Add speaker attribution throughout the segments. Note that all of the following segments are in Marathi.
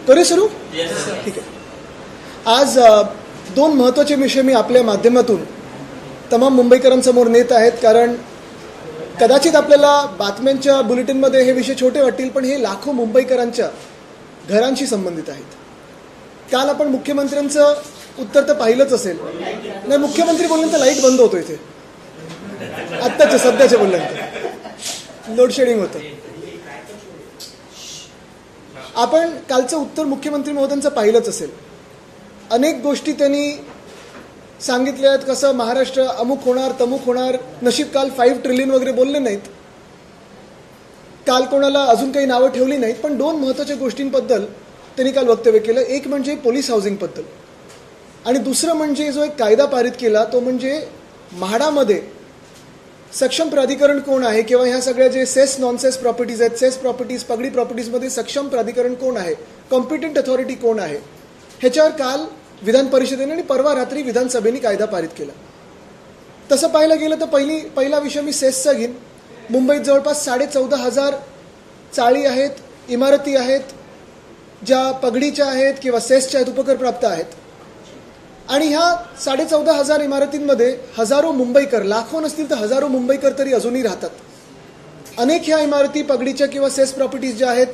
Speaker 1: करू सुरू ठीक आहे. आज दोन महत्त्वाचे विषय मी आपल्या माध्यमातून तमाम मुंबईकरांसमोर नेत आहेत, कारण कदाचित आपल्याला बातम्यांच्या बुलेटिनमध्ये हे विषय छोटे वाटतील, पण हे लाखो मुंबईकरांच्या घरांशी संबंधित आहेत. काल आपण मुख्यमंत्र्यांचं उत्तर तर पाहिलंच असेल. नाही, मुख्यमंत्री बोलल्यानंतर लाईट बंद होतो इथे, आत्ताच्या सध्याच्या बोलल्यानंतर लोडशेडिंग होतं. आपण कालचं उत्तर मुख्यमंत्री महोदयांचं पाहिलंच असेल. अनेक गोष्टी त्यांनी सांगितल्या आहेत, कसं महाराष्ट्र अमुक होणार तमुक होणार. नशीब काल 5 ट्रिलियन वगैरे बोलले नाहीत, काल कोणाला अजून काही नावं ठेवली नाहीत, पण दोन महत्त्वाच्या गोष्टींबद्दल त्यांनी काल वक्तव्य केलं. एक म्हणजे पोलीस हाऊसिंगबद्दल, आणि दुसरं म्हणजे जो एक कायदा पारित केला तो म्हणजे म्हाडामध्ये सक्षम प्राधिकरण कोण आहे, किंवा ह्या सगळ्या जे सेस नॉन सेस प्रॉपर्टीज आहेत, सेस प्रॉपर्टीज पगडी प्रॉपर्टीजमध्ये सक्षम प्राधिकरण कोण आहे, कॉम्पिटंट अथॉरिटी कोण आहे, ह्याच्यावर काल विधान परिषदेने आणि परवा रात्री विधानसभेने कायदा पारित केला. तसं पाहायला गेलं तर पहिला विषय मी सेसचा घेईन. मुंबईत जवळपास 14,500 चाळी आहेत, इमारती आहेत, ज्या पगडीच्या आहेत किंवा सेसच्या आहेत, उपकरप्राप्त आहेत. आणि ह्या 14,500 इमारतींमध्ये हजारो मुंबईकर, लाखो नसतील तर हजारो मुंबईकर तरी अजूनही राहतात. अनेक ह्या इमारती पगडीच्या किंवा सेस प्रॉपर्टीज ज्या आहेत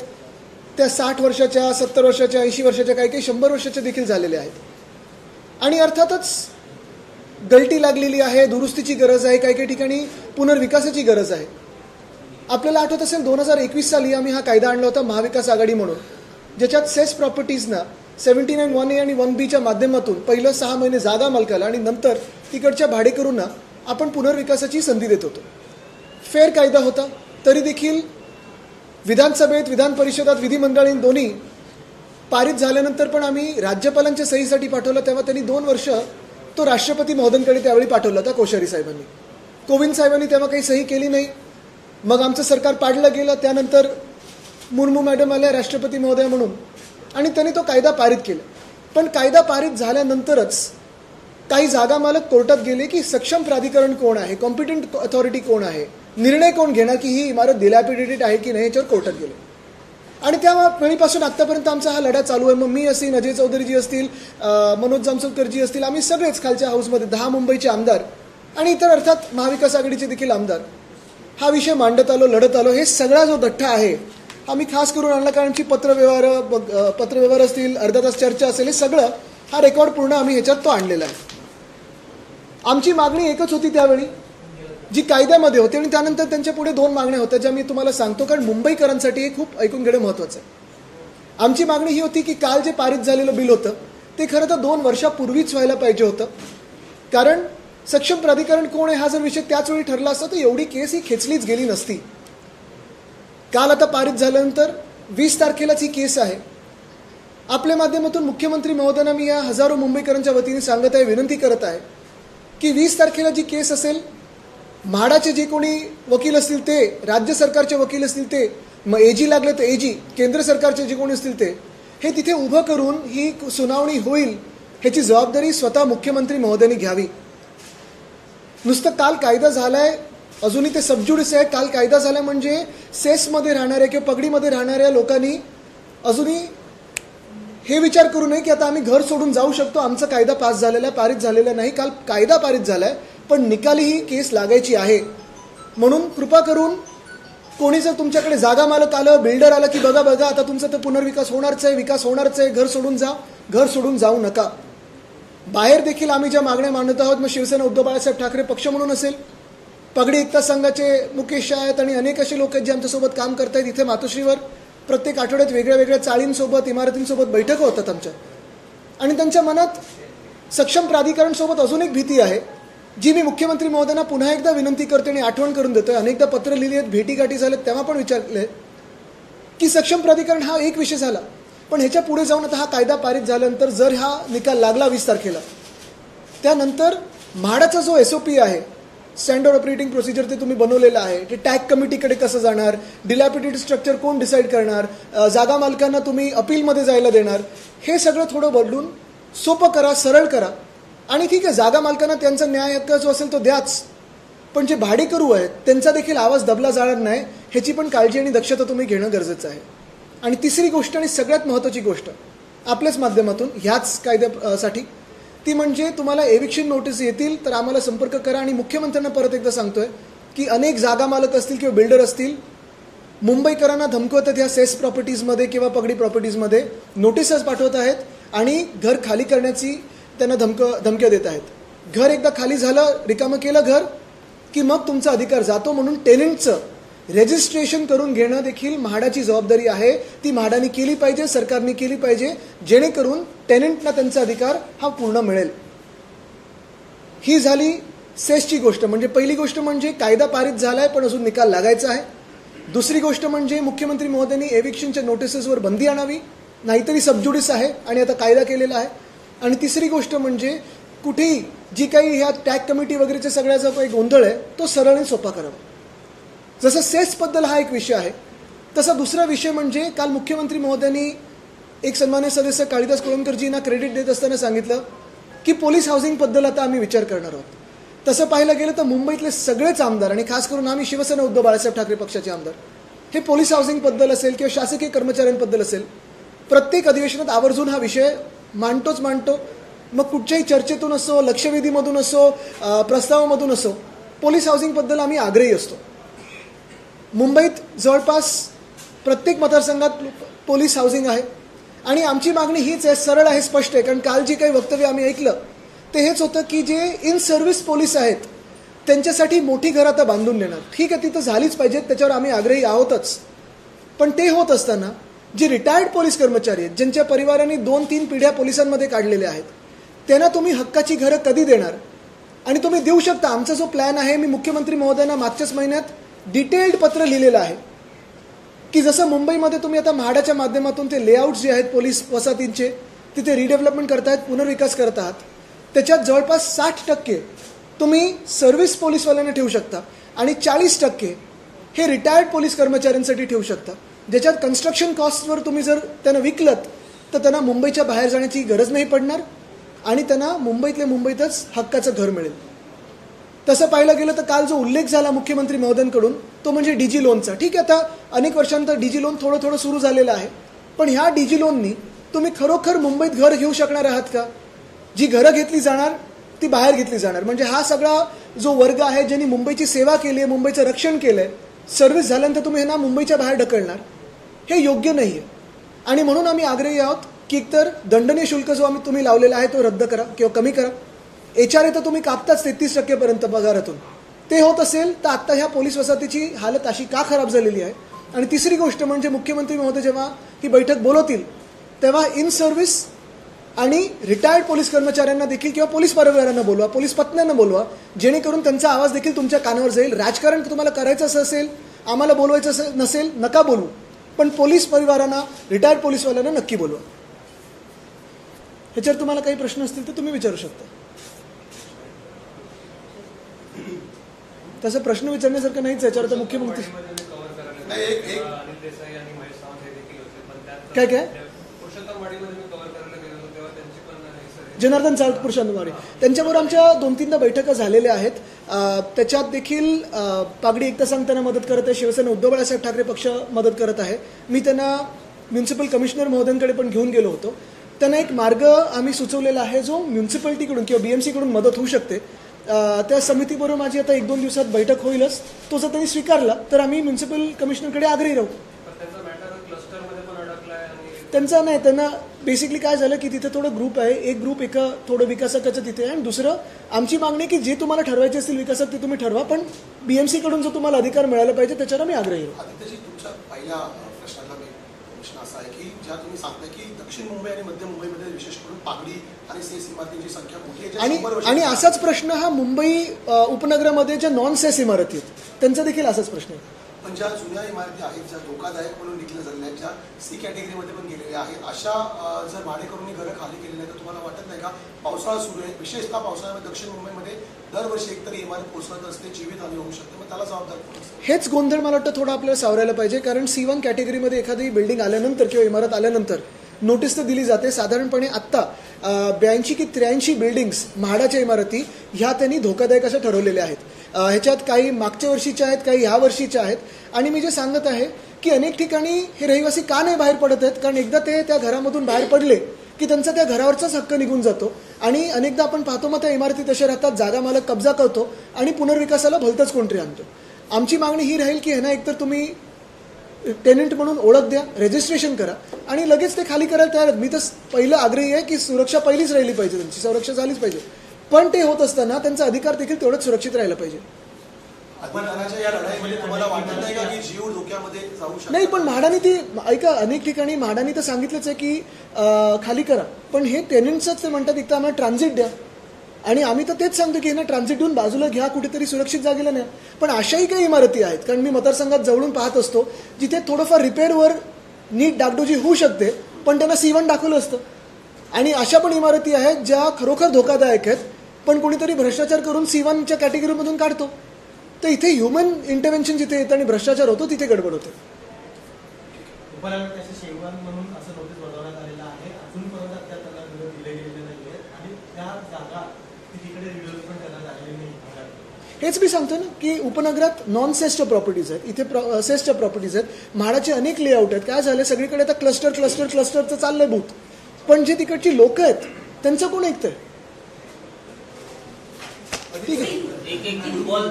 Speaker 1: त्या 60 वर्षाच्या, 70 वर्षाच्या, 80 वर्षाच्या, काही काही 100 वर्षाच्या देखील झालेल्या आहेत. आणि अर्थातच गळती लागलेली आहे, दुरुस्तीची गरज आहे, काही काही ठिकाणी पुनर्विकासाची गरज आहे. आपल्याला आठवत असेल 2021 साली आम्ही हा कायदा आणला होता महाविकास आघाडी म्हणून, ज्याच्यात सेस प्रॉपर्टीजना 79 1A आणि 1Bच्या माध्यमातून पहिलं 6 महिने जागा मालकाला आणि नंतर तिकडच्या भाडेकरूंना आपण पुनर्विकासाची संधी देत होतो. फेअर कायदा होता. तरी देखील विधानसभेत, विधान परिषदात, विधिमंडळाने दोन्ही पारित झाल्यानंतर पण आम्ही राज्यपालांच्या सहीसाठी पाठवलं. तेव्हा त्यांनी 2 वर्ष तो राष्ट्रपती महोदयांकडे त्यावेळी पाठवला होता कोश्यारी साहेबांनी. कोविंद साहेबांनी तेव्हा काही सही केली नाही. मग आमचं सरकार पाडलं गेलं. त्यानंतर मुर्मू मॅडम आल्या राष्ट्रपती महोदया म्हणून, आणि त्यांनी तो कायदा पारित केला. पण कायदा पारित झाल्यानंतरच काही जागा मालक कोर्टात गेले की सक्षम प्राधिकरण कोण आहे, कॉम्पिटंट अथॉरिटी कोण आहे, निर्णय कोण घेणार की ही इमारत डिलॅपिडेटेड आहे की नाही, याच्यावर कोर्टात गेले. आणि त्या वेळीपासून आत्तापर्यंत आमचा हा लढा चालू आहे. मग मी असेल, अजय चौधरीजी असतील, मनोज जामसोलकरजी असतील, आम्ही सगळेच खालच्या हाऊसमध्ये 10 मुंबईचे आमदार आणि इतर अर्थात महाविकास आघाडीचे देखील आमदार हा विषय मांडत आलो, लढत आलो. हे सगळा जो गठ्ठा आहे आम्ही खास करून आणला, कारण आमची पत्रव्यवहार असतील, अर्धा तास चर्चा असेल, हे सगळं हा रेकॉर्ड पूर्ण आम्ही ह्याच्यात तो आणलेला आहे. आमची मागणी एकच होती त्यावेळी, जी कायद्यामध्ये होती, आणि त्यानंतर त्यांच्या पुढे 2 मागण्या होत्या ज्या मी तुम्हाला सांगतो, कारण मुंबईकरांसाठी हे खूप ऐकून घेणं महत्त्वाचं आहे. आमची मागणी ही होती की काल जे पारित झालेलं बिल होतं ते खरं तर 2 वर्षापूर्वीच व्हायला पाहिजे होतं, कारण सक्षम प्राधिकरण कोण आहे हा जर विषय त्याच वेळी ठरला असता तर एवढी केस ही खेचलीच गेली नसती. काल आता पारित झाल्यानंतर 20 तारखेलाच ही केस आहे. आपल्या माध्यमातून मुख्यमंत्री महोदयांना मी या हजारो मुंबईकरांच्या वतीने सांगत आहे, विनंती करत आहे की 20 तारखेला जी केस असेल, म्हाडाचे जे कोणी वकील असतील ते, राज्य सरकारचे वकील असतील ते, मग एजी लागले तर एजी, केंद्र सरकारचे जे कोणी असतील ते, हे तिथे उभं करून ही सुनावणी होईल ह्याची जबाबदारी स्वतः मुख्यमंत्री महोदयांनी घ्यावी. नुसतं काल कायदा झालाय, अजूनही ते सबज्युडिस आहे. काल कायदा झाला म्हणजे सेसमध्ये राहणाऱ्या किंवा पगडीमध्ये राहणाऱ्या लोकांनी अजूनही हे विचार करू नये की आता आम्ही घर सोडून जाऊ शकतो, आमचा कायदा पास झालेला आहे, पारित झालेला नाही. काल कायदा पारित झाला आहे, पण निकाली ही केस लागायची आहे. म्हणून कृपा करून कोणी जर तुमच्याकडे जागा मालक आलं, बिल्डर आला की बघा आता तुमचा तर पुनर्विकास होणारच आहे, विकास होणारच आहे, घर सोडून जा, घर सोडून जाऊ नका. बाहेर देखील आम्ही ज्या मागण्या मांडत आहोत, मग शिवसेना उद्धव बाळासाहेब ठाकरे पक्ष म्हणून असेल, पगडी एकता संघाचे मुकेश शाह आहेत आणि अनेक असे लोक आहेत जे आमच्यासोबत काम करतायत. इथे मातोश्रीवर प्रत्येक आठवड्यात वेगळ्या वेगळ्या चाळींसोबत, इमारतींसोबत बैठका होतात आमच्या, आणि त्यांच्या मनात सक्षम प्राधिकरणसोबत अजून एक भीती आहे जी मी मुख्यमंत्री महोदयांना पुन्हा एकदा विनंती करते आणि आठवण करून देतोय. अनेकदा पत्र लिहिली आहेत, भेटीगाठी झाल्यात, तेव्हा पण विचारले की सक्षम प्राधिकरण हा एक विषय झाला, पण ह्याच्या पुढे जाऊन आता हा कायदा पारित झाल्यानंतर जर हा निकाल लागला 20 तारखेला, त्यानंतर म्हाडाचा जो SOP आहे, स्टँडर्ड ऑपरेटिंग प्रोसिजर, ते तुम्ही बनवलेलं आहे, ते टॅग कमिटीकडे कसं जाणार, डिलॅपिडेटेड स्ट्रक्चर कोण डिसाईड करणार, जागा मालकांना तुम्ही अपीलमध्ये जायला देणार, हे सगळं थोडं बदलून सोपं करा, सरळ करा. आणि ठीक आहे, जागा मालकांना त्यांचा न्याय हक्क जो असेल तो द्याच, पण जे भाडेकरू आहेत त्यांचा देखील आवाज दबला जाणार नाही ह्याची पण काळजी आणि दक्षता तुम्ही घेणं गरजेचं आहे. आणि तिसरी गोष्ट आणि सगळ्यात महत्त्वाची गोष्ट आपल्याच माध्यमातून ह्याच कायद्यासाठी ती म्हणजे तुम्हाला एविक्शन नोटीस येतील तर आम्हाला संपर्क करा. आणि मुख्यमंत्र्यांना परत एकदा सांगतोय की अनेक जागा मालक असतील किंवा बिल्डर असतील मुंबईकरांना धमकवत आहेत ह्या सेस प्रॉपर्टीजमध्ये किंवा पगडी प्रॉपर्टीजमध्ये नोटिसेस पाठवत आहेत आणि घर खाली करण्याची त्यांना धमक्या देत आहेत. घर एकदा खाली झालं रिकामं केलं घर की मग तुमचा अधिकार जातो. म्हणून टेनंटचं रजिस्ट्रेशन करून घेणं देखील म्हाडाची जबाबदारी आहे. ती म्हाडाने केली पाहिजे, सरकारने केली पाहिजे, जेणेकरून टेनंटना त्यांचा अधिकार हा पूर्ण मिळेल. ही झाली सेसची गोष्ट. म्हणजे पहिली गोष्ट म्हणजे कायदा पारित झालाय पण अजून निकाल लागायचा आहे. दुसरी गोष्ट म्हणजे मुख्यमंत्री महोदयांनी एविक्शनच्या नोटिसेसवर बंदी आणावी, नाहीतरी सबज्युडिस आहे आणि आता कायदा केलेला आहे. आणि तिसरी गोष्ट म्हणजे कुठेही जी काही ह्या टॅग कमिटी वगैरेच्या सगळ्याचा काही गोंधळ आहे तो सरळ आणि सोपा करावा. जसं सेसबद्दल हा एक विषय आहे तसा दुसरा विषय म्हणजे काल मुख्यमंत्री महोदयांनी एक सन्मान्य सदस्य कालिदास कोळंबकरजींना क्रेडिट देत असताना सांगितलं की पोलीस हाऊसिंगबद्दल आता आम्ही विचार करणार आहोत. तसं पाहायला गेलं तर मुंबईतले सगळेच आमदार आणि खास करून आम्ही शिवसेना उद्धव बाळासाहेब ठाकरे पक्षाचे आमदार हे पोलीस हाऊसिंगबद्दल असेल किंवा शासकीय कर्मचाऱ्यांबद्दल असेल प्रत्येक अधिवेशनात आवर्जून हा विषय मांडतो. मग कुठच्याही चर्चेतून असो, लक्षवेधीमधून असो, प्रस्तावामधून असो, पोलीस हाऊसिंगबद्दल आम्ही आग्रही असतो. मुंबईत जवळपास प्रत्येक मतदारसंघात पोलीस हाऊसिंग आहे आणि आमची मागणी हीच आहे, सरळ आहे, स्पष्ट आहे. कारण काल जी काही वक्तव्य आम्ही ऐकलं ते हेच होतं की जे इन सर्व्हिस पोलीस आहेत त्यांच्यासाठी मोठी घरं आता बांधून देणार. ठीक आहे, तिथं झालीच पाहिजेत, त्याच्यावर आम्ही आग्रही आहोतच. पण ते होत असताना जे रिटायर्ड पोलीस कर्मचारी आहेत ज्यांच्या परिवारांनी 2-3 पिढ्या पोलिसांमध्ये काढलेल्या आहेत त्यांना तुम्ही हक्काची घरं कधी देणार? आणि तुम्ही देऊ शकता. आमचा जो प्लॅन आहे मी मुख्यमंत्री महोदयांना मागच्याच महिन्यात डिटेल्ड पत्र लिहिलेलं आहे की जसं मुंबईमध्ये तुम्ही आता म्हाडाच्या माध्यमातून ते लेआउट्स जे आहेत पोलीस वसाहतींचे तिथे रिडेव्हलपमेंट करतायत, पुनर्विकास करत आहात, त्याच्यात जवळपास 60% तुम्ही सर्व्हिस पोलीसवाल्यांना ठेवू शकता आणि 40% हे रिटायर्ड पोलीस कर्मचाऱ्यांसाठी ठेवू शकता. ज्याच्यात कन्स्ट्रक्शन कॉस्टवर तुम्ही जर त्यांना विकलत तर त्यांना मुंबईच्या बाहेर जाण्याची गरज नाही पडणार आणि त्यांना मुंबईतल्या मुंबईतच हक्काचं घर मिळेल. तसं पाहायला गेलं तर काल जो उल्लेख झाला मुख्यमंत्री महोदयांकडून तो म्हणजे डीजी लोनचा. ठीक आहे, आता अनेक वर्षांतर डीजी लोन थोडं सुरू झालेलं आहे, पण ह्या डीजी लोननी तुम्ही खरोखर मुंबईत घर घेऊ शकणार आहात का? जी घरं घेतली जाणार ती बाहेर घेतली जाणार. म्हणजे हा सगळा जो वर्ग आहे ज्यांनी मुंबईची सेवा केली आहे, मुंबईचं रक्षण केलं आहे, सर्व्हिस झाल्यानंतर तुम्ही ह्यांना मुंबईच्या बाहेर ढकलणार, हे योग्य नाही आहे. आणि म्हणून आम्ही आग्रही आहोत की एकतर दंडनीय शुल्क जो तुम्ही लावलेला आहे तो रद्द करा किंवा कमी करा. HR तर तुम्ही कापताच 33% पगारातून. ते होत असेल तर आत्ता ह्या पोलीस वसाहतीची हालत अशी का खराब झालेली आहे? आणि तिसरी गोष्ट म्हणजे मुख्यमंत्री महोदय जेव्हा ही बैठक बोलवतील तेव्हा इन सर्व्हिस आणि रिटायर्ड पोलीस कर्मचाऱ्यांना देखील किंवा पोलीस परिवारांना बोलवा, पोलीस पत्न्यांना बोलवा, जेणेकरून त्यांचा आवाज देखील तुमच्या कानावर जाईल. राजकारण तुम्हाला करायचं असं असेल, आम्हाला बोलवायचं नसेल, नका बोलू, पण पोलीस परिवारांना, रिटायर्ड पोलीसवाल्यांना नक्की बोलवा. ह्याच्यावर तुम्हाला काही प्रश्न असतील तर तुम्ही विचारू शकता. तसं प्रश्न विचारण्यासारखं नाहीच याच्यावर. तर मुख्यमंत्री काय जनार्दन चाळक पुरुषोत्तमवाडी त्यांच्याबरोबर आमच्या 2-3दा बैठका झालेल्या आहेत. त्याच्यात देखील पागडी एकता सांगताना मदत करत आहे, शिवसेना उद्धव बाळासाहेब ठाकरे पक्ष मदत करत आहे. मी त्यांना म्युन्सिपल कमिशनर महोदयांकडे पण घेऊन गेलो होतो. त्यांना एक मार्ग आम्ही सुचवलेला आहे जो म्युन्सिपॅलिटीकडून किंवा BMC कडून मदत होऊ शकते. त्या समितीबरोबर माझी आता 1-2 दिवसात बैठक होईलच. तो जर त्यांनी स्वीकारला तर आम्ही म्युन्सिपल कमिशनरकडे आग्रही राहू. त्यांचा नाही, त्यांना बेसिकली काय झालं की तिथे थोडं ग्रुप आहे, एक ग्रुप एका थोडं विकासकाचं तिथे आहे आणि दुसरं आमची मागणी की जे तुम्हाला ठरवायचे असतील विकासक ते तुम्ही ठरवा, पण BMC कडून जो तुम्हाला अधिकार मिळाला पाहिजे त्याच्यावर आम्ही आग्रही राहू.
Speaker 2: तुमच्या पहिल्या प्रश्नाला प्रश्न असा आहे की ज्या तुम्ही सांगताय की दक्षिण मुंबई आणि मध्य मुंबईमध्ये विशेष करून पागडी आणि सेस इमारतींची संख्या मोठी आहे
Speaker 1: आणि असाच प्रश्न हा मुंबई उपनगरामध्ये ज्या नॉन सेस इमारती आहेत त्यांचा देखील असाच प्रश्न आहे.
Speaker 2: पण ज्या जुन्या इमारती आहेत ज्या धोकादायक म्हणून निघल्या झालेल्या आहेत, ज्या C कॅटेगरीमध्ये पण गेलेल्या आहेत, अशा जर भाडेकरूंनी घरं खाली केलेली आहेत तर तुम्हाला वाटत नाही का पावसाळा सुरू आहे, विशेषतः पावसाळ्यामध्ये दक्षिण मुंबईमध्ये दरवर्षी एकतरी इमारत कोसळत असते, जीवितहानी होऊ शकते, मग त्याला जबाबदार कोण असते?
Speaker 1: हेच गोंधळ मला वाटतं थोडं आपल्याला सावरायला पाहिजे. कारण C1 कॅटेगरीमध्ये एखादी बिल्डिंग आल्यानंतर किंवा इमारत आल्यानंतर नोटीस तर दिली जाते. साधारणपणे आत्ता 82 की 83 बिल्डिंग्स म्हाडाच्या इमारती ह्या त्यांनी धोकादायक अशा ठरवलेल्या आहेत. ह्याच्यात काही मागच्या वर्षीच्या आहेत, काही ह्या वर्षीच्या आहेत. आणि मी जे सांगत आहे की अनेक ठिकाणी हे रहिवासी का नाही बाहेर पडत आहेत, कारण एकदा ते त्या घरामधून बाहेर पडले की त्यांचा त्या घरावरचाच हक्क निघून जातो आणि अनेकदा आपण पाहतो मग त्या इमारती तशा राहतात, जागा मालक कब्जा करतो आणि पुनर्विकासाला भलतंच कोणतरी आणतो. आमची मागणी ही राहील की ह्यांना एकतर तुम्ही टेनंट म्हणून ओळख द्या, रजिस्ट्रेशन करा आणि लगेच ते खाली करायला तयार आहेत. मी तर पहिलं आग्रही आहे की सुरक्षा पहिलीच राहिली पाहिजे, त्यांची संरक्षण झालीच पाहिजे, पण ते होत असताना त्यांचा अधिकार देखील तेवढंच सुरक्षित राहिला पाहिजे.
Speaker 2: अधिकाराच्या या लढाईमध्ये तुम्हाला वाटत नाही का की जीव धोक्यामध्ये जाऊ शकतो?
Speaker 1: नाही, पण म्हाडाने ती ऐका, अनेक ठिकाणी म्हाडाने तर सांगितलंच आहे की खाली करा, पण हे टेनंट्सच ते म्हणतात एकदा आम्हाला ट्रान्झिट द्या आणि आम्ही तर तेच सांगतो की यांना ट्रान्झिट देऊन बाजूला घ्या, कुठेतरी सुरक्षित जागेला नाही. पण अशाही काही इमारती आहेत, कारण मी मतदारसंघात जवळून पाहत असतो जिथे थोडंफार रिपेअरवर नीट डागडुजी होऊ शकते, पण त्यांना C1 दाखवलं असतं. आणि अशा पण इमारती आहेत ज्या खरोखर धोकादायक आहेत, पण कोणीतरी भ्रष्टाचार करून C1च्या कॅटेगरीमधून काढतो. तर इथे ह्युमन इंटरव्हेन्शन जिथे येतं आणि भ्रष्टाचार होतो तिथे गडबड होते.
Speaker 3: उपनगरात शेवण म्हणून असं नोटीस बजावण्यात आलेलं आहे. अजूनपर्यंत त्यांना दिले गेलेले नाही आहेत आणि त्या जागा तिकडे रिडेव्हलपमेंट करण्यात आलेली नाही.
Speaker 1: हेच मी सांगतो ना की उपनगरात नॉन सेस्टच्या प्रॉपर्टीज आहेत, इथे सेस्टच्या प्रॉपर्टीज आहेत. म्हाडाचे अनेक लेआउट आहेत. काय झालं, सगळीकडे आता क्लस्टरचं चाललंय भूत, पण जे तिकडची लोक आहेत त्यांचं कोण ऐकतंय? ठीक आहे.
Speaker 4: एक फुटबॉल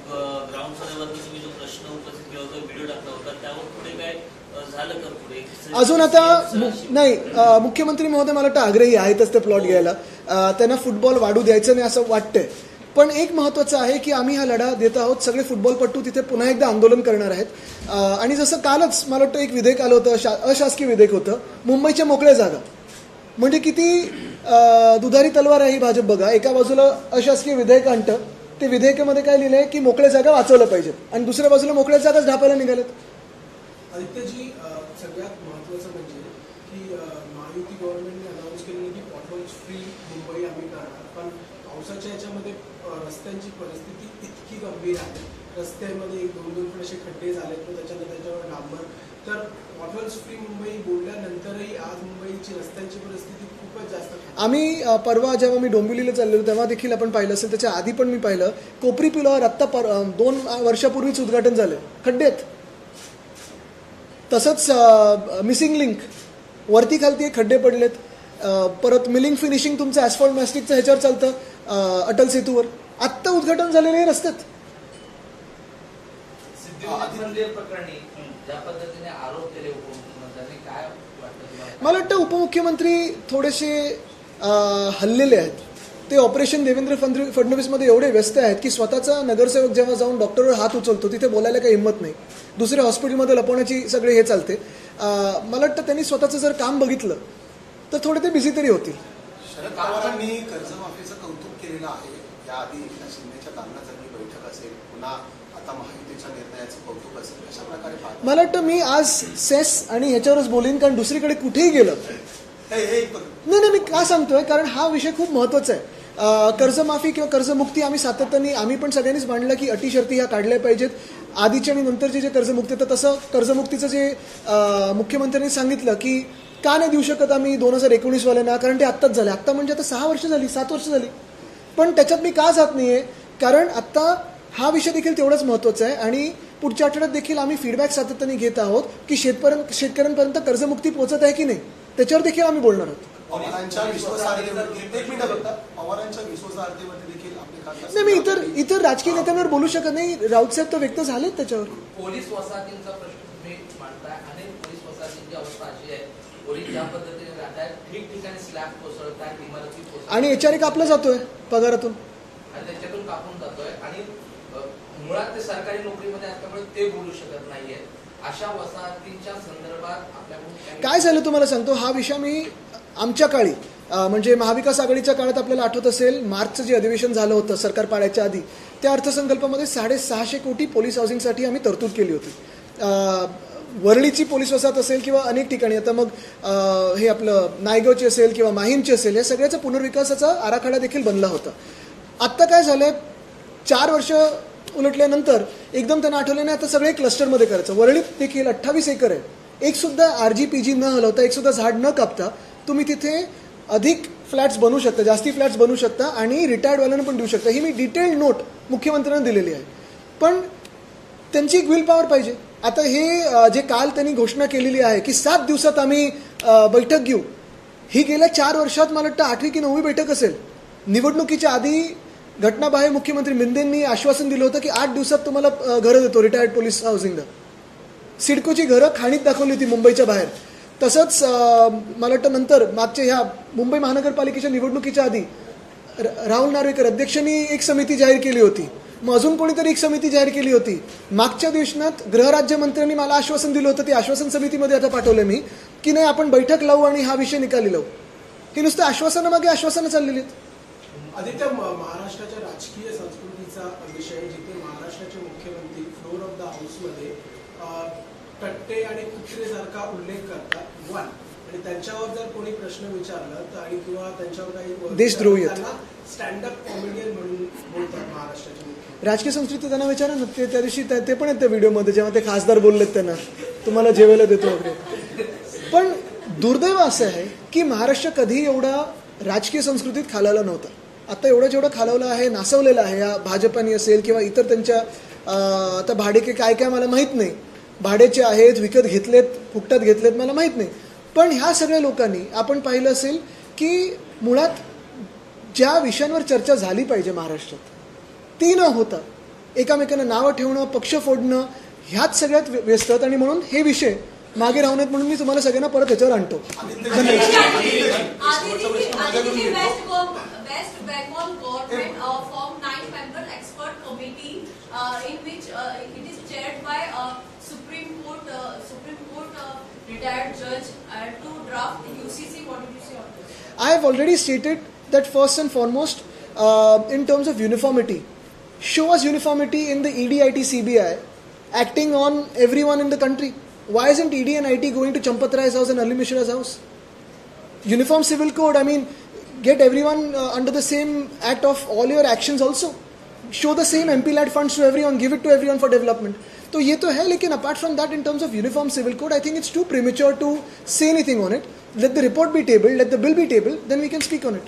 Speaker 4: ग्राउंड संदर्भात तुम्ही जो प्रश्न उपस्थित केला होता, व्हिडिओ टाकला होता, त्यावर पुढे काय झालं का? पुढे
Speaker 1: अजून आता नाही, मुख्यमंत्री महोदय मला वाटतं आग्रही आहेतच ते प्लॉट घ्यायला. त्यांना फुटबॉल वाढू द्यायचं नाही असं वाटतंय. पण एक महत्त्वाचं आहे की आम्ही हा लढा देत आहोत. सगळे फुटबॉलपटू तिथे पुन्हा एकदा आंदोलन करणार आहेत. आणि जसं कालच मला वाटतं एक विधेयक आलं होतं, अशासकीय विधेयक होतं, मुंबईच्या मोकळ्या जागा. म्हणजे किती दुधारी तलवार आहे ही भाजप बघा. एका बाजूला अशासकीय विधेयक आणतं, ते विधेयकामध्ये काय लिहिलंय की मोकळ्या जागा वाचवल्या पाहिजेत, आणि दुसऱ्या बाजूला मोकळ्या जागाच ढापायला निघाल्यात.
Speaker 5: आदित्यजी, सगळ्यात महत्त्वाचं म्हणजे की महायुती गव्हर्नमेंटने अनाऊन्स केलेलं की पॉटहोल्स फ्री मुंबई आम्ही करणार, पण पावसाच्या याच्यामध्ये रस्त्यांची परिस्थिती इतकी गंभीर आहे. रस्त्यामध्ये 2-2 असे खड्डे झाले, तर त्याच्यावर डांबर. तर पॉटहोल्स फ्री मुंबई बोलल्यानंतरही आज मुंबईची रस्त्यांची परिस्थिती खूपच जास्त.
Speaker 1: आम्ही परवा जेव्हा मी डोंबिवलीला चाललेलो तेव्हा देखील आपण पाहिलं असेल, त्याच्या आधी पण मी पाहिलं, कोपरी पुलावर आत्ता 2 वर्षापूर्वीच उद्घाटन झालं, खड्डे आहेत. तसंच मिसिंग लिंक वरती खालती खड्डे पडलेत. परत मिलिंग फिनिशिंग तुमचं ॲस्फॉल्ट मॅस्टिकचं ह्याच्यावर चालतं अटल सेतूवर, आत्ता उद्घाटन झालेले रस्त्यात.
Speaker 6: सिद्धिविनायक मंदिर प्रकरणी ज्या पद्धतीने आरोप केले उपमुख्यमंत्र्यांनी, काय वाटतं?
Speaker 1: मला वाटतं उपमुख्यमंत्री थोडेसे हल्लेले आहेत. ते ऑपरेशन देवेंद्र फडणवीसमध्ये एवढे व्यस्त आहेत की स्वतःचा नगरसेवक जेव्हा जाऊन डॉक्टरवर हात उचलतो तिथे बोलायला काही हिंमत नाही. दुसऱ्या हॉस्पिटलमध्ये लपवण्याची सगळे हे चालते. मला वाटतं त्यांनी स्वतःचं जर काम बघितलं तर थोडे ते बिझी तरी होतील.
Speaker 2: शरद पवारांनी कर्जमाफीचं कौतुक केलेलं आहे. याआधी एकनाथ शिंदेच्या दालनाची बैठक असेल, पुन्हा आता महायुतीच्या निर्णयाचं कौतुक असेल, अशा प्रकारे पाहतो.
Speaker 1: मला वाटतं मी आज सेस आणि ह्याच्यावरच बोलीन, कारण दुसरीकडे कुठेही गेलं नाही. मी का सांगतोय, कारण हा विषय खूप महत्त्वाचा आहे. कर्जमाफी किंवा कर्जमुक्ती आम्ही सातत्याने, आम्ही पण सगळ्यांनीच मांडलं की अटी शर्ती ह्या काढल्या पाहिजेत. आधीचे आणि नंतरचे जे कर्जमुक्ती, तर तसं कर्जमुक्तीचं जे मुख्यमंत्र्यांनी सांगितलं की का नाही देऊ शकत आम्ही 2019 वाल्यांना, कारण ते आत्ताच झाले. आत्ता म्हणजे आता 6 वर्ष झाली, 7 वर्ष झाली. पण त्याच्यात मी का जात नाही आहे, कारण आत्ता हा विषय देखील तेवढाच महत्त्वाचा आहे. आणि पुढच्या आठवड्यात देखील आम्ही फीडबॅक सातत्याने घेत आहोत की शेतकऱ्यांपर्यंत कर्जमुक्ती पोहोचत आहे की नाही, त्याच्यावर देखील आम्ही बोलणार आहोत.
Speaker 2: पवारांच्या विश्वासार्हतेवरती देखील आपले खासदार.
Speaker 1: नाही, मी इतर राजकीय नेत्यांवर बोलू शकत नाही. राऊतसाहेब तर व्यक्त झालेत त्याच्यावर.
Speaker 6: पोलीस वसाहतींचा प्रश्न तुम्ही मांडताय आणि पोलीस वसाहतींची अवस्था अशी आहे, पोलीस ज्या पद्धतीने राहतात, ठिकठिकाणी स्लॅब कोसळतात, इमारती कोसळतात,
Speaker 1: आणि HRA कापला जातोय पगारातून
Speaker 6: आणि त्याच्यातून कापून जातोय, आणि मुळात ते सरकारी नोकरीमध्ये असल्यामुळे ते बोलू शकत नाहीये. अशा वसाहतींच्या संदर्भात आपल्याकडून
Speaker 1: काय झालं तुम्हाला सांगतो. हा विषय मी आमच्या काळी म्हणजे महाविकास आघाडीच्या काळात आपल्याला आठवत असेल, मार्चचं जे अधिवेशन झालं होतं सरकार पाडायच्या आधी, त्या अर्थसंकल्पामध्ये 650 कोटी पोलीस हाऊसिंगसाठी आम्ही तरतूद केली होती. वरळीची पोलीस वसाहत असेल किंवा अनेक ठिकाणी, आता मग हे आपलं नायगावची असेल किंवा माहीमची असेल, या सगळ्याचा पुनर्विकासाचा आराखडा देखील बनला होता. आत्ता काय झालंय, 4 वर्ष उलटल्यानंतर एकदम त्यांना आठवलं नाही आता सगळे क्लस्टरमध्ये करायचं. वरळीत देखील 28 एकर आहे. एक सुद्धा RGPG न हलवता, एक सुद्धा झाड न कापता तुम्ही तिथे अधिक फ्लॅट्स बनवू शकता, जास्ती फ्लॅट्स बनवू शकता आणि रिटायर्डवाल्यांना पण देऊ शकता. ही मी डिटेल्ड नोट मुख्यमंत्र्यांना दिलेली आहे. पण त्यांची एक विल पॉवर पाहिजे. आता हे जे काल त्यांनी घोषणा केलेली आहे की 7 दिवसात आम्ही बैठक घेऊ, ही गेल्या 4 वर्षात मला वाटतं 8वी की 9वी बैठक असेल. निवडणुकीच्या आधी घटनाबाह्य मुख्यमंत्री मिंदेंनी आश्वासन दिलं होतं की 8 दिवसात तुम्हाला घरं देतो, रिटायर्ड पोलीस हाऊसिंगला. सिडकोची घरं खाणीत दाखवली होती मुंबईच्या बाहेर. तसंच मला वाटतं नंतर मागच्या ह्या मुंबई महानगरपालिकेच्या निवडणुकीच्या आधी राहुल नार्वेकर अध्यक्षांनी एक समिती जाहीर केली होती. मग अजून कोणीतरी एक समिती जाहीर केली होती. मागच्या दिवसात गृहराज्यमंत्र्यांनी मला आश्वासन दिलं होतं, ते आश्वासन समितीमध्ये आता पाठवलं मी, की नाही आपण बैठक लावू आणि हा विषय निकाली लावू. ही नुसतं आश्वासनामागे आश्वासनं चाललेली आहेत.
Speaker 5: आदित्य, महाराष्ट्राच्या राजकीय संस्कृतीचा विषय जिथे महाराष्ट्राचे मुख्यमंत्री फ्लोर ऑफ द हाऊसमध्ये कट्टे आणि कुत्रेसारखा उल्लेख करतात वन, आणि त्यांच्यावर जर कोणी प्रश्न विचारला तर आणि किंवा त्यांच्यावर काही
Speaker 1: देशद्रोही आहेत.
Speaker 5: स्टँडअप कॉमेडियन म्हणून बोलतात महाराष्ट्राचे मुख्यमंत्री.
Speaker 1: राजकीय संस्कृती त्यांना विचारा ना, ते त्या दिवशी ते पण आहेत त्या व्हिडिओमध्ये जेव्हा ते खासदार बोललेत त्यांना तुम्हाला जेवायला देतो वगैरे. पण दुर्दैव असं आहे की महाराष्ट्र कधी एवढा राजकीय संस्कृतीत खालावला नव्हता. आता एवढं जेवढं खालावलं आहे, नासवलेलं आहे या भाजपानी असेल किंवा इतर त्यांच्या आता भाडेके काय काय मला माहीत नाही, भाड्याचे आहेत, विकत घेतलेत, फुकटात घेतलेत, मला माहीत नाही. पण ह्या सगळ्या लोकांनी आपण पाहिलं असेल की मुळात ज्या विषयांवर चर्चा झाली पाहिजे महाराष्ट्रात ती न होता एकामेकांना नावं ठेवणं, पक्ष फोडणं ह्याच सगळ्यात व्यस्त आहेत. आणि म्हणून हे विषय मागे राहू नयेत म्हणून मी तुम्हाला सगळ्यांना परत ह्याच्यावर आणतो.
Speaker 7: West Bengal government formed 9-member expert committee in which it is chaired by Supreme Court retired judge to draft UCC. What did you say on this?
Speaker 1: I have already stated that first and foremost, in terms of uniformity, show us uniformity in the ED, IT, CBI acting on everyone in the country. Why isn't ED and IT going to Champat Rai's house and Ali Mishra's house? Uniform civil code, I mean, get everyone under the same act of all your actions also. Show the same MP-led funds to everyone, give it to everyone for development. तो ये तो है, लेकिन apart from that, in terms of uniform civil code, I think it's too premature to say anything on it. Let the report be tabled, let the bill be tabled, then we can speak on it.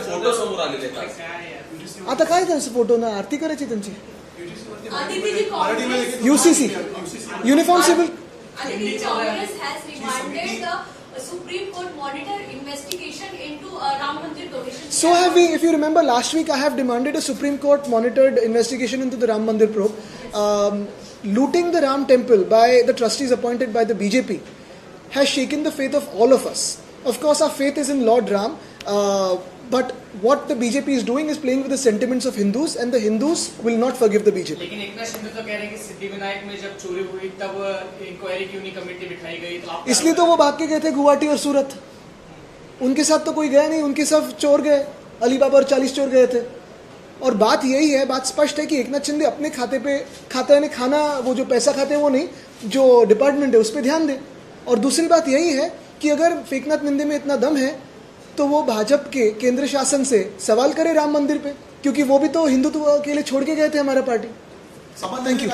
Speaker 6: Photo समोर आलेले आहेत.
Speaker 1: आता काय त्यांचं फोटो ना आरती करायची त्यांची.
Speaker 7: Aditi Congress
Speaker 1: UCC, Uniform Civil.
Speaker 7: Aditi Congress has remanded the Supreme Court monitor investigation into Ram Mandir donation.
Speaker 1: So have we. If you remember, last week I have demanded a Supreme Court monitored investigation into the Ram Mandir probe. Looting the Ram temple by the trustees appointed by the BJP has shaken the faith of all of us. Of course, our faith is in Lord Ram, but what the BJP is doing is playing with the sentiments of Hindus, and the Hindus will not forgive the BJP.
Speaker 8: लेकिन एकनाथ शिंदे तो कह रहे हैं कि सिद्धिविनायक में जब चोरी हुई तब इंक्वायरी क्यों नहीं कमेटी बिठाई गई, तो आप
Speaker 1: इसलिए तो वो भाग के गए थे गुवाहाटी और सूरत. उनके साथ तो कोई गया नहीं, उनके सब चोर गए, अलीबाबा और 40 चोर गए थे. और बात यही है, बात स्पष्ट है कि एकनाथ शिंदे अपने खाते पे खाता यानी खाना, वो जो पैसा खाते हैं वो नहीं, जो डिपार्टमेंट है उस पर ध्यान दे. और दूसरी बात यही है कि अगर एकनाथ शिंदे में इतना दम है तो वो भाजपा के केंद्र शासन से सवाल करे राम मंदिर पे, क्योंकि वो भी तो हिंदुत्व के लिए छोड़ के गए थे हमारा पार्टी.
Speaker 2: Thank you.